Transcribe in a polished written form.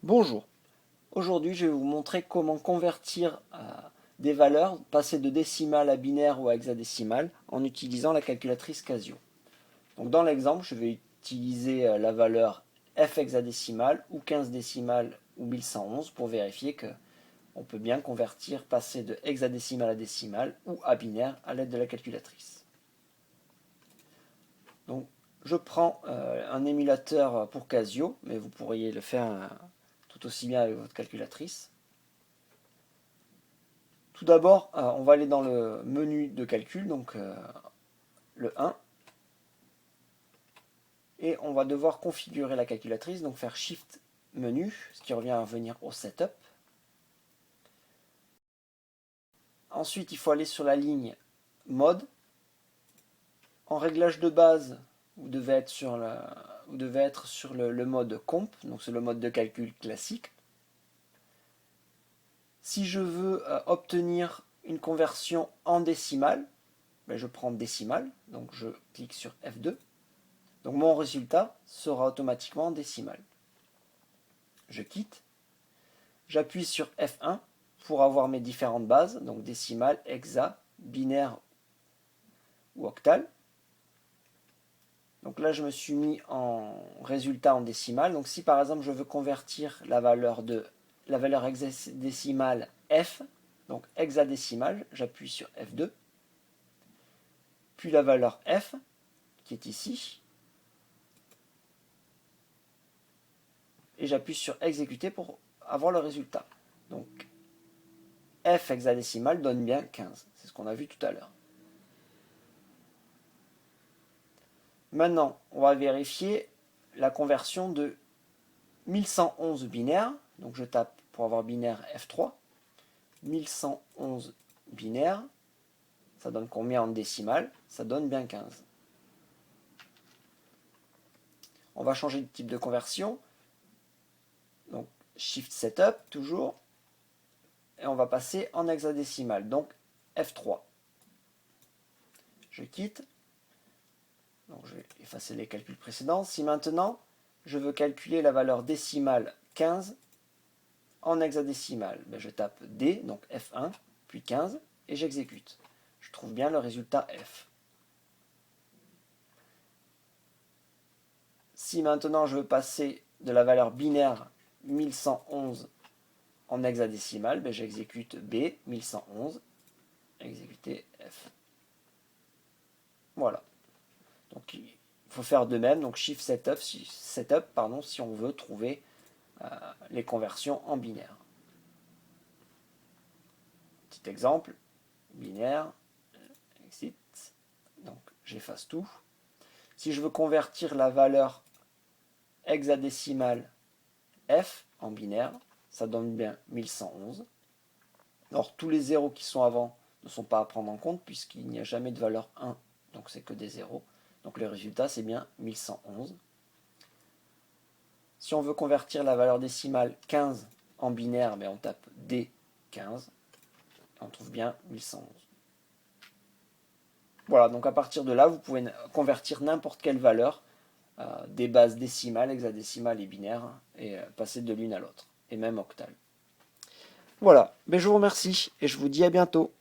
Bonjour, aujourd'hui je vais vous montrer comment convertir des valeurs, passer de décimale à binaire ou à hexadécimale en utilisant la calculatrice Casio. Donc dans l'exemple, je vais utiliser la valeur f hexadécimale ou 15 décimales ou 1111 pour vérifier que on peut bien convertir, passer de hexadécimale à décimale ou à binaire à l'aide de la calculatrice. Donc je prends un émulateur pour Casio, mais vous pourriez le faire tout aussi bien avec votre calculatrice. Tout d'abord, on va aller dans le menu de calcul, donc le 1, et on va devoir configurer la calculatrice, donc faire Shift menu, ce qui revient à venir au Setup. Ensuite, il faut aller sur la ligne Mode. En réglage de base, vous devez être sur le mode Comp, donc c'est le mode de calcul classique. Si je veux obtenir une conversion en décimale, je prends décimale, donc je clique sur F2. Donc mon résultat sera automatiquement en décimale. Je quitte, j'appuie sur F1 pour avoir mes différentes bases, donc décimale, hexa, binaire ou octal. Donc là je me suis mis en résultat en décimale. Donc si par exemple je veux convertir la valeur hexadécimale F, donc hexadécimale, j'appuie sur F2, puis la valeur F qui est ici, et j'appuie sur exécuter pour avoir le résultat. Donc f hexadécimal donne bien 15, c'est ce qu'on a vu tout à l'heure. Maintenant, on va vérifier la conversion de 1111 binaire, donc je tape pour avoir binaire F3, 1111 binaire, ça donne combien en décimale? Ça donne bien 15. On va changer de type de conversion, donc Shift Setup toujours, et on va passer en hexadécimal, donc F3. Je quitte, donc je vais effacer les calculs précédents. Si maintenant je veux calculer la valeur décimale 15 en hexadécimal, je tape D, donc F1, puis 15, et j'exécute. Je trouve bien le résultat F. Si maintenant je veux passer de la valeur binaire 1111 en hexadécimal, j'exécute B, 1111, exécuter F. Voilà. Donc il faut faire de même, donc Shift Setup, si on veut trouver les conversions en binaire. Petit exemple, binaire, exit, donc j'efface tout. Si je veux convertir la valeur hexadécimale F en binaire, ça donne bien 1111. Alors tous les zéros qui sont avant ne sont pas à prendre en compte puisqu'il n'y a jamais de valeur 1, donc c'est que des zéros. Donc le résultat c'est bien 1111. Si on veut convertir la valeur décimale 15 en binaire, on tape D15 et on trouve bien 1111. Voilà, donc à partir de là, vous pouvez convertir n'importe quelle valeur des bases décimales, hexadécimales et binaires et passer de l'une à l'autre, et même octale. Voilà, je vous remercie et je vous dis à bientôt.